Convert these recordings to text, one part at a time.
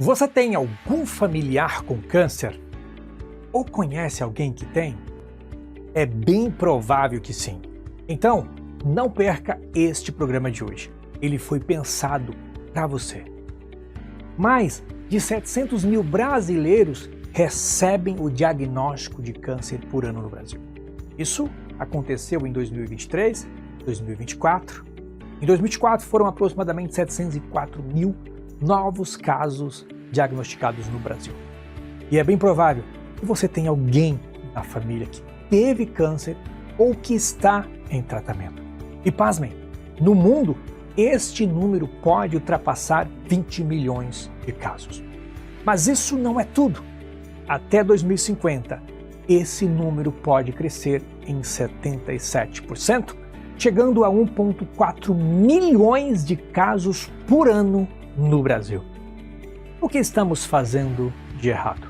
Você tem algum familiar com câncer? Ou conhece alguém que tem? É bem provável que sim. Então, não perca este programa de hoje. Ele foi pensado para você. Mais de 700 mil brasileiros recebem o diagnóstico de câncer por ano no Brasil. Isso aconteceu em 2023, 2024. Em 2024 foram aproximadamente 704 mil novos casos diagnosticados no Brasil. E é bem provável que você tenha alguém na família que teve câncer ou que está em tratamento. E pasmem, no mundo, este número pode ultrapassar 20 milhões de casos. Mas isso não é tudo. Até 2050, esse número pode crescer em 77%, chegando a 1,4 milhões de casos por ano no Brasil. O que estamos fazendo de errado?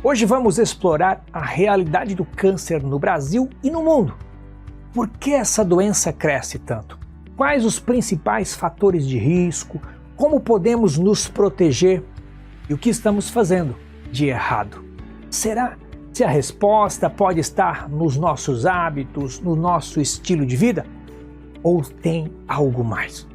Hoje vamos explorar a realidade do câncer no Brasil e no mundo. Por que essa doença cresce tanto? Quais os principais fatores de risco? Como podemos nos proteger? E o que estamos fazendo de errado? Será que a resposta pode estar nos nossos hábitos, no nosso estilo de vida? Ou tem algo mais?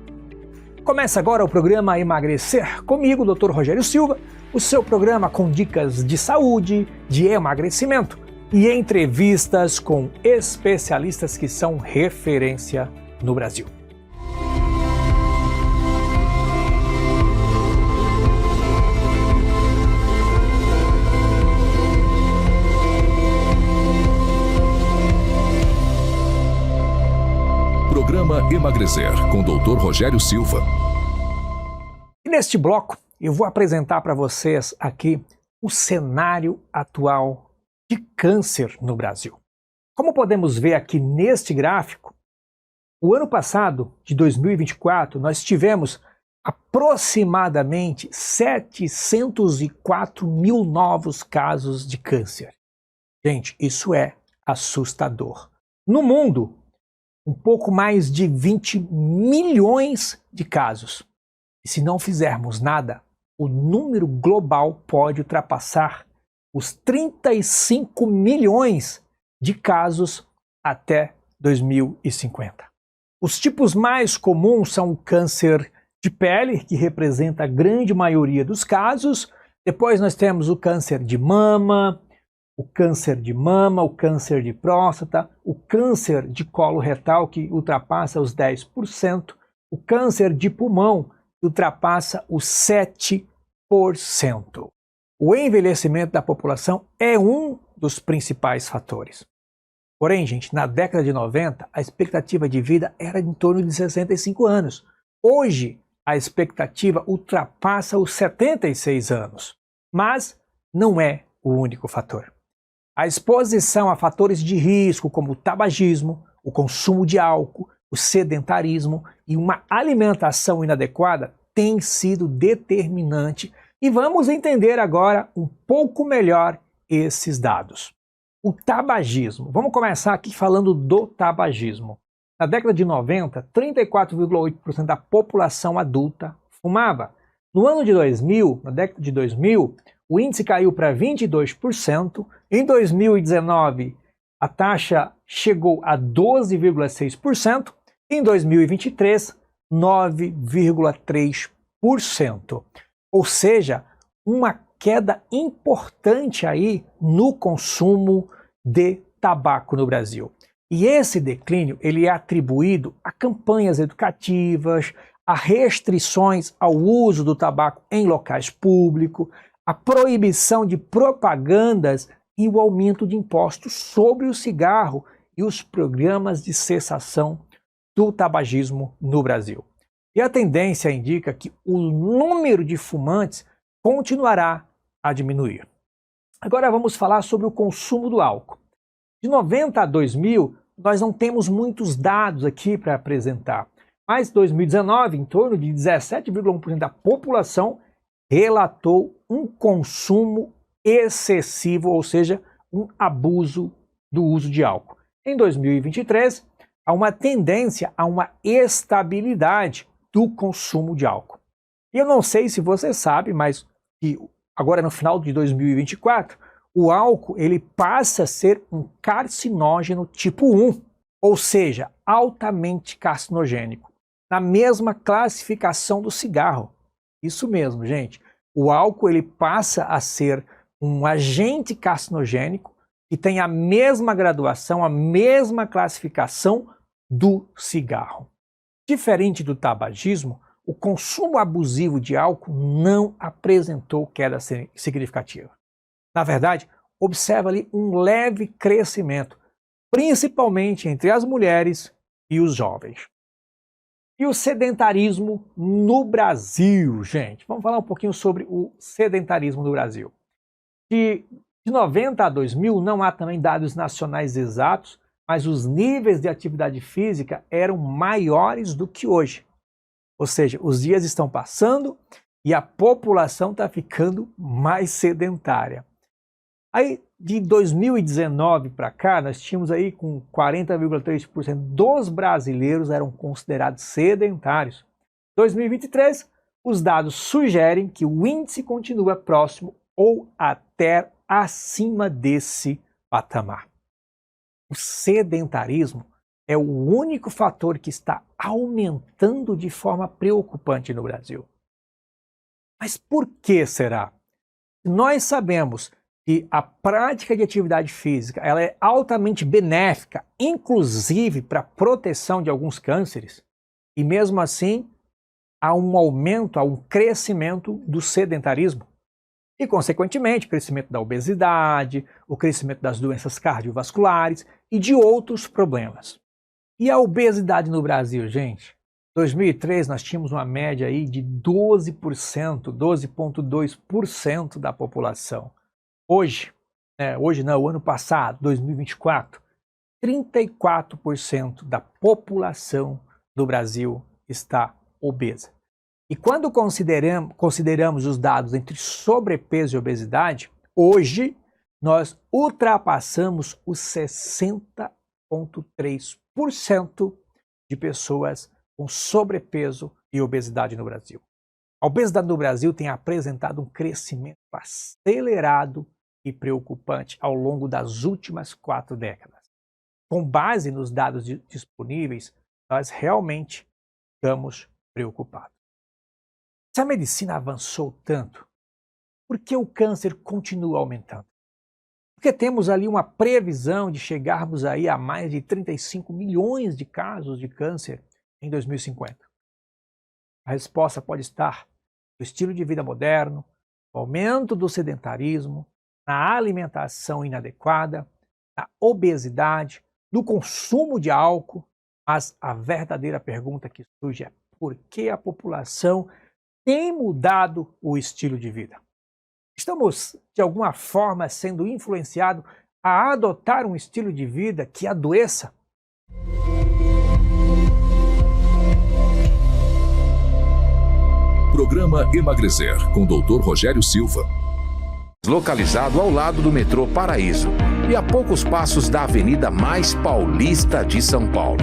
Começa agora o programa Emagrecer comigo, Dr. Rogério Silva, o seu programa com dicas de saúde, de emagrecimento e entrevistas com especialistas que são referência no Brasil. Programa Emagrecer, com Dr. Rogério Silva. E neste bloco, eu vou apresentar para vocês aqui o cenário atual de câncer no Brasil. Como podemos ver aqui neste gráfico, o ano passado, de 2024, nós tivemos aproximadamente 704 mil novos casos de câncer. Gente, isso é assustador. No mundo, um pouco mais de 20 milhões de casos. E se não fizermos nada, o número global pode ultrapassar os 35 milhões de casos até 2050. Os tipos mais comuns são o câncer de pele, que representa a grande maioria dos casos. Depois nós temos o câncer de mama, o câncer de próstata, o câncer de colo retal, que ultrapassa os 10%, o câncer de pulmão, que ultrapassa os 7%. O envelhecimento da população é um dos principais fatores. Porém, gente, na década de 90, a expectativa de vida era em torno de 65 anos. Hoje, a expectativa ultrapassa os 76 anos. Mas não é o único fator. A exposição a fatores de risco como o tabagismo, o consumo de álcool, o sedentarismo e uma alimentação inadequada tem sido determinante e vamos entender agora um pouco melhor esses dados. O tabagismo. Vamos começar aqui falando do tabagismo. Na década de 90, 34,8% da população adulta fumava. No ano de 2000, na década de 2000, o índice caiu para 22%. Em 2019, a taxa chegou a 12,6%. Em 2023, 9,3%. Ou seja, uma queda importante aí no consumo de tabaco no Brasil. E esse declínio ele é atribuído a campanhas educativas, a restrições ao uso do tabaco em locais públicos, a proibição de propagandas e o aumento de impostos sobre o cigarro e os programas de cessação do tabagismo no Brasil. E a tendência indica que o número de fumantes continuará a diminuir. Agora vamos falar sobre o consumo do álcool. De 90 a 2000, nós não temos muitos dados aqui para apresentar, mas em 2019, em torno de 17,1% da população relatou um consumo excessivo, ou seja, um abuso do uso de álcool. Em 2023, há uma tendência a uma estabilidade do consumo de álcool. E eu não sei se você sabe, mas que agora no final de 2024, o álcool ele passa a ser um carcinógeno tipo 1, ou seja, altamente carcinogênico, na mesma classificação do cigarro. Isso mesmo, gente. O álcool ele passa a ser um agente carcinogênico que tem a mesma graduação, a mesma classificação do cigarro. Diferente do tabagismo, o consumo abusivo de álcool não apresentou queda significativa. Na verdade, observa ali um leve crescimento, principalmente entre as mulheres e os jovens. E o sedentarismo no Brasil, gente. Vamos falar um pouquinho sobre o sedentarismo no Brasil. De 90 a 2000 não há também dados nacionais exatos, mas os níveis de atividade física eram maiores do que hoje. Ou seja, os dias estão passando e a população está ficando mais sedentária. Aí, de 2019 para cá, nós tínhamos aí com 40,3% dos brasileiros eram considerados sedentários. 2023, os dados sugerem que o índice continua próximo ou até acima desse patamar. O sedentarismo é o único fator que está aumentando de forma preocupante no Brasil. Mas por que será? Nós sabemos que a prática de atividade física ela é altamente benéfica, inclusive para a proteção de alguns cânceres, e mesmo assim há um aumento, há um crescimento do sedentarismo e, consequentemente, o crescimento da obesidade, o crescimento das doenças cardiovasculares e de outros problemas. E a obesidade no Brasil, gente? Em 2003 nós tínhamos uma média aí de 12%, 12,2% da população. Hoje não, o ano passado, 2024, 34% da população do Brasil está obesa. E quando consideramos os dados entre sobrepeso e obesidade, hoje nós ultrapassamos os 60,3% de pessoas com sobrepeso e obesidade no Brasil. A obesidade no Brasil tem apresentado um crescimento acelerado e preocupante ao longo das últimas 4 décadas. Com base nos dados disponíveis, nós realmente estamos preocupados. Se a medicina avançou tanto, por que o câncer continua aumentando? Porque temos ali uma previsão de chegarmos aí a mais de 35 milhões de casos de câncer em 2050. A resposta pode estar no estilo de vida moderno, no aumento do sedentarismo, na alimentação inadequada, na obesidade, no consumo de álcool, mas a verdadeira pergunta que surge é por que a população tem mudado o estilo de vida? Estamos, de alguma forma, sendo influenciados a adotar um estilo de vida que adoeça? Programa Emagrecer, com Dr. Rogério Silva. Localizado ao lado do metrô Paraíso e a poucos passos da avenida mais paulista de São Paulo.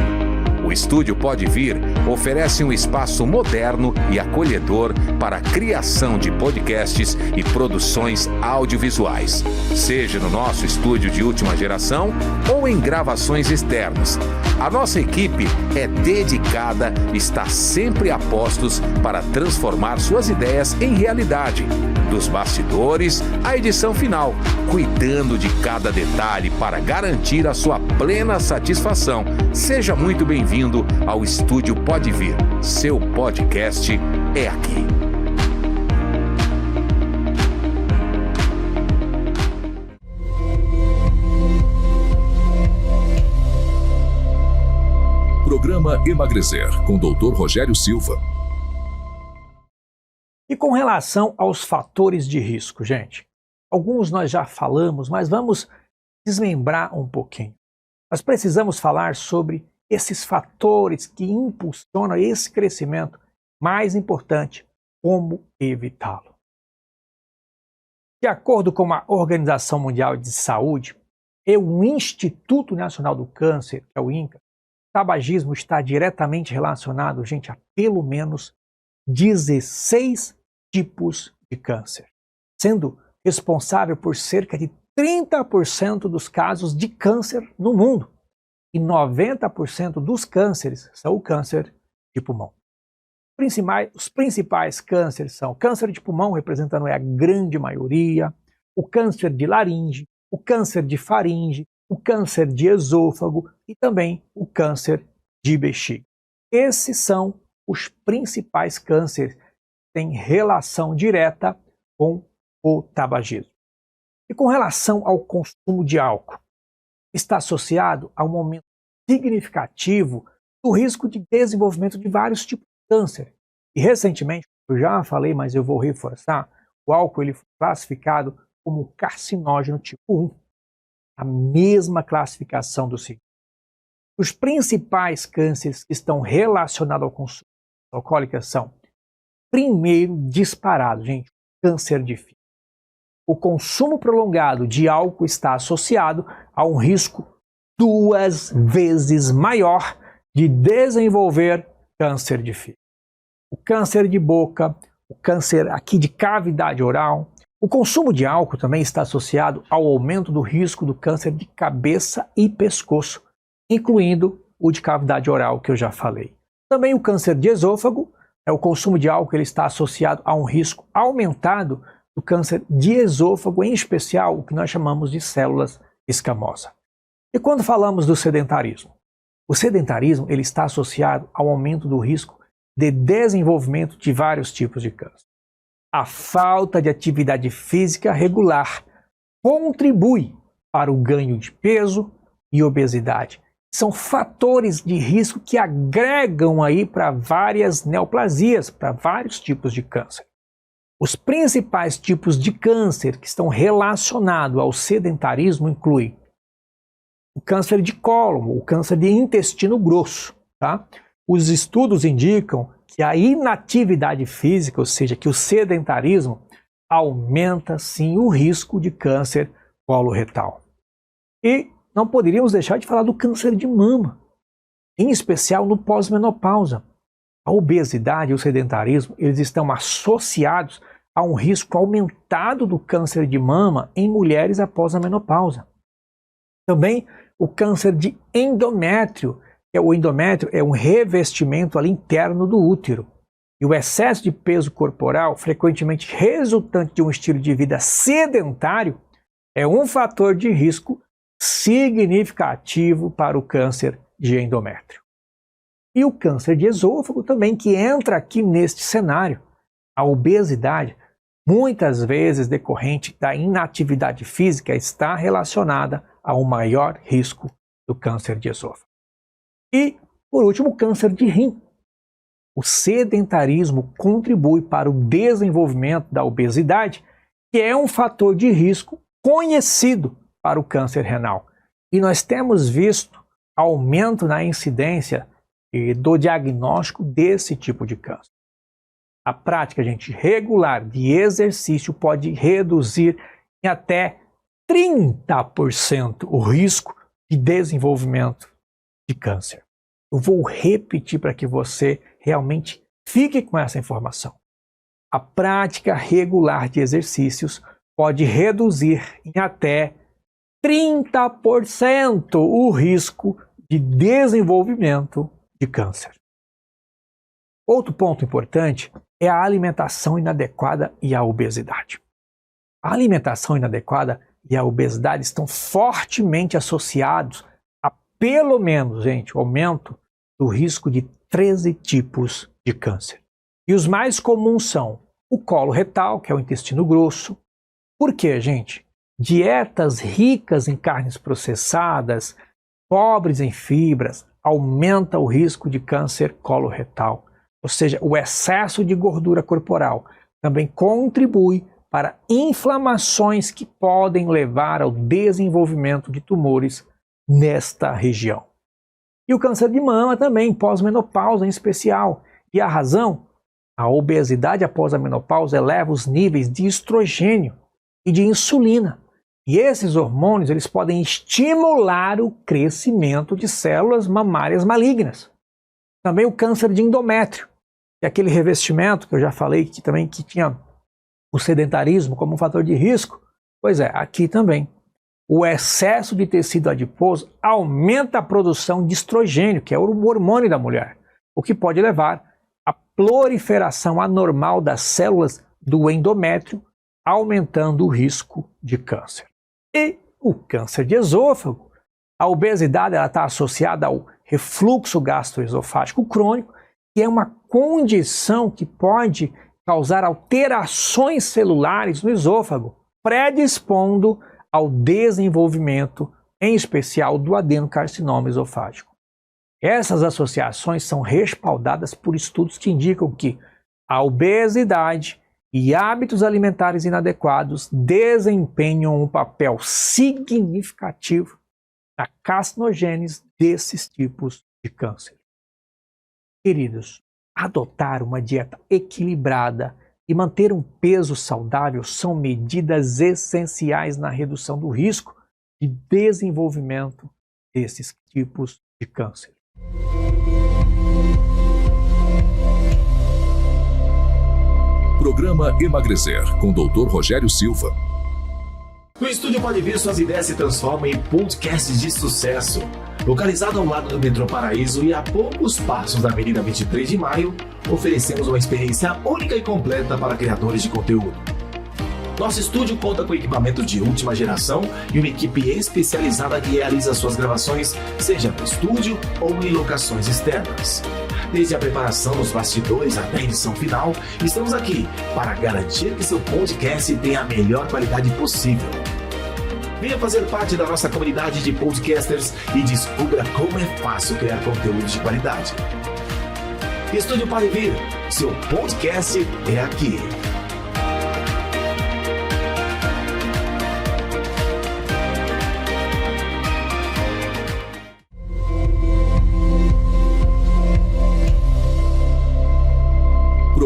O Estúdio Pode Vir oferece um espaço moderno e acolhedor para a criação de podcasts e produções audiovisuais, seja no nosso estúdio de última geração ou em gravações externas. A nossa equipe é dedicada e está sempre a postos para transformar suas ideias em realidade, dos bastidores à edição final, cuidando de cada detalhe para garantir a sua plena satisfação. Seja muito bem-vindo ao Estúdio Pode Vir. Seu podcast é aqui. Programa Emagrecer, com Dr. Rogério Silva. E com relação aos fatores de risco, gente, alguns nós já falamos, mas vamos desmembrar um pouquinho. Nós precisamos falar sobre esses fatores que impulsionam esse crescimento, mais importante, como evitá-lo. De acordo com a Organização Mundial de Saúde e o Instituto Nacional do Câncer, que é o INCA, o tabagismo está diretamente relacionado, gente, a pelo menos 16 tipos de câncer. sendo responsável por cerca de 30% dos casos de câncer no mundo. E 90% dos cânceres são o câncer de pulmão. Os principais cânceres são o câncer de pulmão, representando a grande maioria, o câncer de laringe, o câncer de faringe, o câncer de esôfago e também o câncer de bexiga. Esses são os principais cânceres que têm relação direta com o tabagismo. E com relação ao consumo de álcool, está associado a um aumento significativo do risco de desenvolvimento de vários tipos de câncer. E recentemente, eu já falei, mas eu vou reforçar, o álcool ele foi classificado como carcinógeno tipo 1. A mesma classificação do cigarro. Os principais cânceres que estão relacionados ao consumo alcoólico são, primeiro disparado, gente, câncer de fígado. O consumo prolongado de álcool está associado a um risco 2 vezes maior de desenvolver câncer de fígado. O câncer de boca, o câncer aqui de cavidade oral. O consumo de álcool também está associado ao aumento do risco do câncer de cabeça e pescoço, incluindo o de cavidade oral que eu já falei. Também o câncer de esôfago, o consumo de álcool ele está associado a um risco aumentado do câncer de esôfago, em especial o que nós chamamos de células escamosas. E quando falamos do sedentarismo? O sedentarismo ele está associado ao aumento do risco de desenvolvimento de vários tipos de câncer. A falta de atividade física regular contribui para o ganho de peso e obesidade. São fatores de risco que agregam aí para várias neoplasias, para vários tipos de câncer. Os principais tipos de câncer que estão relacionados ao sedentarismo incluem o câncer de cólon, o câncer de intestino grosso. Tá? Os estudos indicam que a inatividade física, ou seja, que o sedentarismo, aumenta sim o risco de câncer coloretal. E não poderíamos deixar de falar do câncer de mama, em especial no pós-menopausa. A obesidade e o sedentarismo eles estão associados a um risco aumentado do câncer de mama em mulheres após a menopausa. Também o câncer de endométrio. O endométrio é um revestimento ali interno do útero. E o excesso de peso corporal, frequentemente resultante de um estilo de vida sedentário, é um fator de risco significativo para o câncer de endométrio. E o câncer de esôfago também, que entra aqui neste cenário. A obesidade, muitas vezes decorrente da inatividade física, está relacionada a um maior risco do câncer de esôfago. E, por último, o câncer de rim. O sedentarismo contribui para o desenvolvimento da obesidade, que é um fator de risco conhecido para o câncer renal. E nós temos visto aumento na incidência do diagnóstico desse tipo de câncer. A prática, gente, regular de exercício pode reduzir em até 30% o risco de desenvolvimento de câncer. Eu vou repetir para que você realmente fique com essa informação. A prática regular de exercícios pode reduzir em até 30% o risco de desenvolvimento de câncer. Outro ponto importante é a alimentação inadequada e a obesidade. A alimentação inadequada e a obesidade estão fortemente associados a, pelo menos, gente, o aumento do risco de 13 tipos de câncer. E os mais comuns são o colo retal, que é o intestino grosso. Por quê, gente? Dietas ricas em carnes processadas, pobres em fibras, aumenta o risco de câncer coloretal. Ou seja, o excesso de gordura corporal também contribui para inflamações que podem levar ao desenvolvimento de tumores nesta região. E o câncer de mama também, pós-menopausa em especial. E a razão? A obesidade após a menopausa eleva os níveis de estrogênio e de insulina. E esses hormônios eles podem estimular o crescimento de células mamárias malignas. Também o câncer de endométrio, que é aquele revestimento que eu já falei que tinha O sedentarismo como um fator de risco? Pois é, aqui também. O excesso de tecido adiposo aumenta a produção de estrogênio, que é o hormônio da mulher, o que pode levar à proliferação anormal das células do endométrio, aumentando o risco de câncer. E o câncer de esôfago? A obesidade está associada ao refluxo gastroesofágico crônico, que é uma condição que pode causar alterações celulares no esôfago, predispondo ao desenvolvimento, em especial do adenocarcinoma esofágico. Essas associações são respaldadas por estudos que indicam que a obesidade e hábitos alimentares inadequados desempenham um papel significativo na carcinogênese desses tipos de câncer. Queridos, adotar uma dieta equilibrada e manter um peso saudável são medidas essenciais na redução do risco de desenvolvimento desses tipos de câncer. Programa Emagrecer, com o Dr. Rogério Silva. No estúdio Pode Vir, suas ideias se transformam em podcasts de sucesso. Localizado ao lado do metrô Paraíso e a poucos passos da Avenida 23 de Maio, oferecemos uma experiência única e completa para criadores de conteúdo. Nosso estúdio conta com equipamentos de última geração e uma equipe especializada que realiza suas gravações, seja no estúdio ou em locações externas. Desde a preparação dos bastidores até a edição final, estamos aqui para garantir que seu podcast tenha a melhor qualidade possível. Venha fazer parte da nossa comunidade de podcasters e descubra como é fácil criar conteúdo de qualidade. Estúdio Pode Vir, seu podcast é aqui.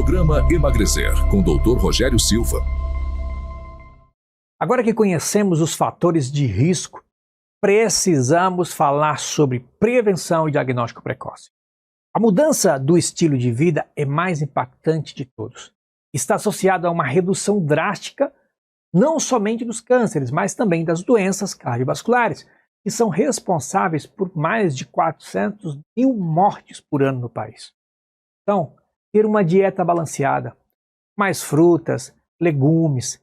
Programa Emagrecer, com o Dr. Rogério Silva. Agora que conhecemos os fatores de risco, precisamos falar sobre prevenção e diagnóstico precoce. A mudança do estilo de vida é mais impactante de todos. Está associada a uma redução drástica, não somente dos cânceres, mas também das doenças cardiovasculares, que são responsáveis por mais de 400 mil mortes por ano no país. Então, ter uma dieta balanceada, mais frutas, legumes,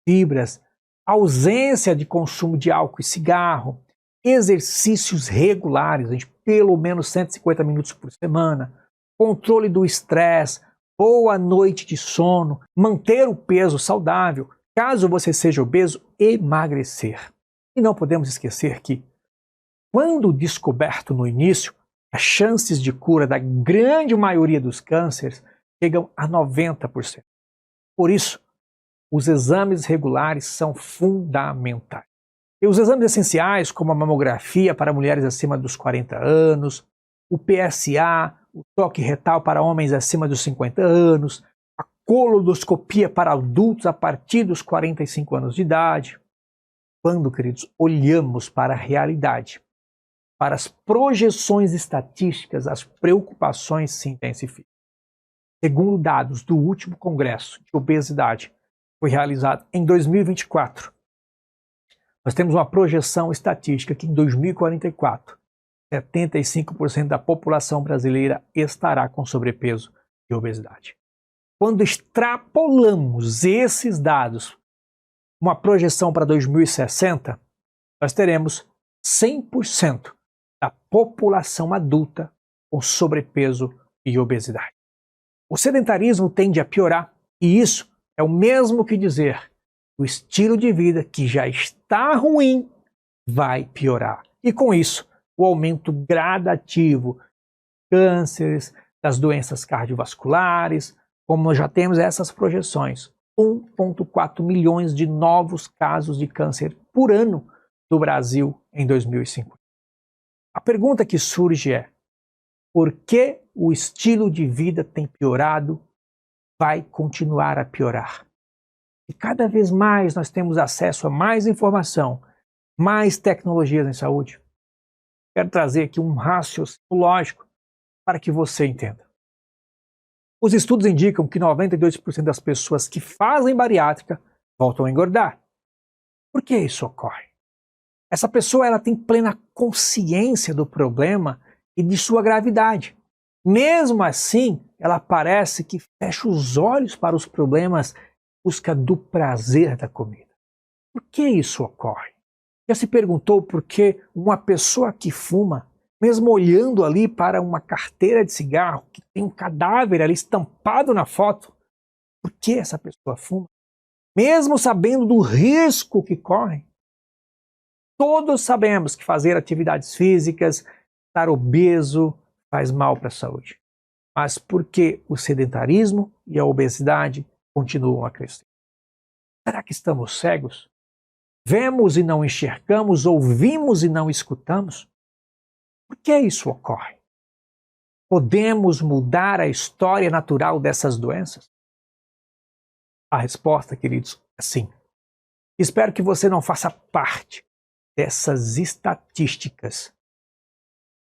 fibras, ausência de consumo de álcool e cigarro, exercícios regulares, pelo menos 150 minutos por semana, controle do estresse, boa noite de sono, manter o peso saudável, caso você seja obeso, emagrecer. E não podemos esquecer que, quando descoberto no início, as chances de cura da grande maioria dos cânceres chegam a 90%. Por isso, os exames regulares são fundamentais. E os exames essenciais, como a mamografia para mulheres acima dos 40 anos, o PSA, o toque retal para homens acima dos 50 anos, a colonoscopia para adultos a partir dos 45 anos de idade. Quando, queridos, olhamos para a realidade, para as projeções estatísticas, as preocupações se intensificam. Segundo dados do último Congresso de Obesidade, foi realizado em 2024. Nós temos uma projeção estatística que em 2044, 75% da população brasileira estará com sobrepeso e obesidade. Quando extrapolamos esses dados, uma projeção para 2060, nós teremos 100% da população adulta com sobrepeso e obesidade. O sedentarismo tende a piorar e isso é o mesmo que dizer que o estilo de vida que já está ruim vai piorar. E com isso, o aumento gradativo de cânceres, das doenças cardiovasculares, como nós já temos essas projeções, 1,4 milhões de novos casos de câncer por ano no Brasil em 2050. A pergunta que surge é: por que o estilo de vida tem piorado, vai continuar a piorar? E cada vez mais nós temos acesso a mais informação, mais tecnologias em saúde. Quero trazer aqui um raciocínio lógico para que você entenda. Os estudos indicam que 92% das pessoas que fazem bariátrica voltam a engordar. Por que isso ocorre? Essa pessoa ela tem plena consciência do problema e de sua gravidade. Mesmo assim, ela parece que fecha os olhos para os problemas em busca do prazer da comida. Por que isso ocorre? Já se perguntou por que uma pessoa que fuma, mesmo olhando ali para uma carteira de cigarro, que tem um cadáver ali estampado na foto, por que essa pessoa fuma? Mesmo sabendo do risco que corre? Todos sabemos que fazer atividades físicas, estar obeso, faz mal para a saúde. Mas por que o sedentarismo e a obesidade continuam a crescer? Será que estamos cegos? Vemos e não enxergamos, ouvimos e não escutamos? Por que isso ocorre? Podemos mudar a história natural dessas doenças? A resposta, queridos, é sim. Espero que você não faça parte dessas estatísticas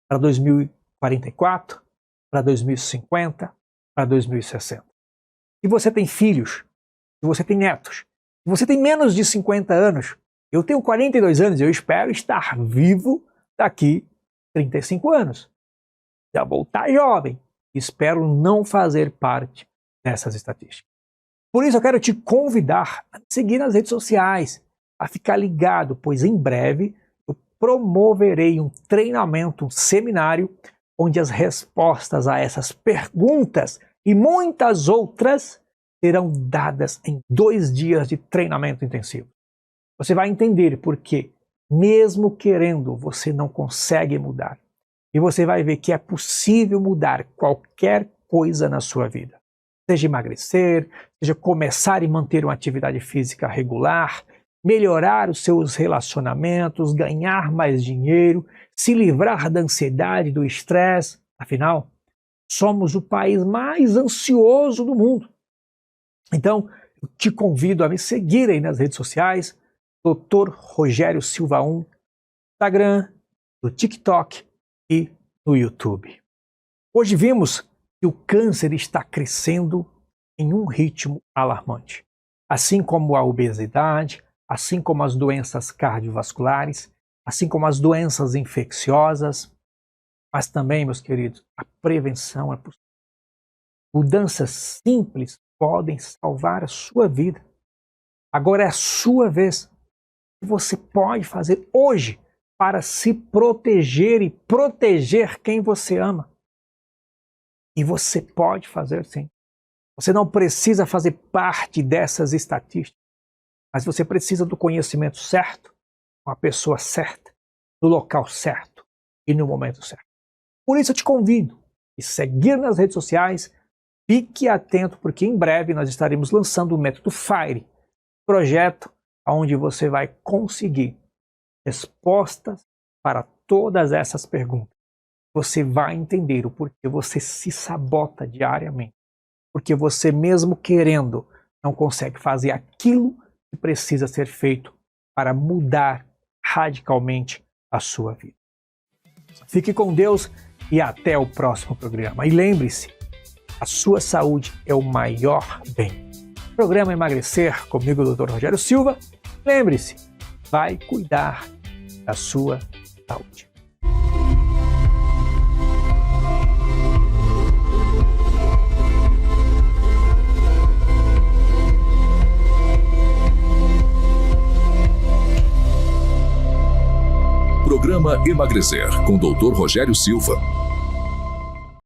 para 2044, para 2050, para 2060. Se você tem filhos, se você tem netos, se você tem menos de 50 anos, eu tenho 42 anos e eu espero estar vivo daqui 35 anos. Já vou estar jovem. Espero não fazer parte dessas estatísticas. Por isso eu quero te convidar a me seguir nas redes sociais, a ficar ligado, pois em breve eu promoverei um treinamento, um seminário, onde as respostas a essas perguntas e muitas outras serão dadas em 2 dias de treinamento intensivo. Você vai entender por que, mesmo querendo, você não consegue mudar. E você vai ver que é possível mudar qualquer coisa na sua vida. Seja emagrecer, seja começar e manter uma atividade física regular, melhorar os seus relacionamentos, ganhar mais dinheiro, se livrar da ansiedade, do estresse. Afinal, somos o país mais ansioso do mundo. Então, eu te convido a me seguir aí nas redes sociais, Dr. Rogério Silva 1, no Instagram, no TikTok e no YouTube. Hoje vimos que o câncer está crescendo em um ritmo alarmante, assim como a obesidade, assim como as doenças cardiovasculares, assim como as doenças infecciosas, mas também, meus queridos, a prevenção é possível. Mudanças simples podem salvar a sua vida. Agora é a sua vez. O que você pode fazer hoje para se proteger e proteger quem você ama? E você pode fazer sim. Você não precisa fazer parte dessas estatísticas, mas você precisa do conhecimento certo, com a pessoa certa, no local certo e no momento certo. Por isso eu te convido a seguir nas redes sociais, fique atento porque em breve nós estaremos lançando o método FIRE, projeto onde você vai conseguir respostas para todas essas perguntas. Você vai entender o porquê você se sabota diariamente, porque você mesmo querendo não consegue fazer aquilo que precisa ser feito para mudar radicalmente a sua vida. Fique com Deus e até o próximo programa. E lembre-se, a sua saúde é o maior bem. Programa Emagrecer comigo, Dr. Rogério Silva. Lembre-se, vai cuidar da sua saúde. Programa Emagrecer com Dr. Rogério Silva.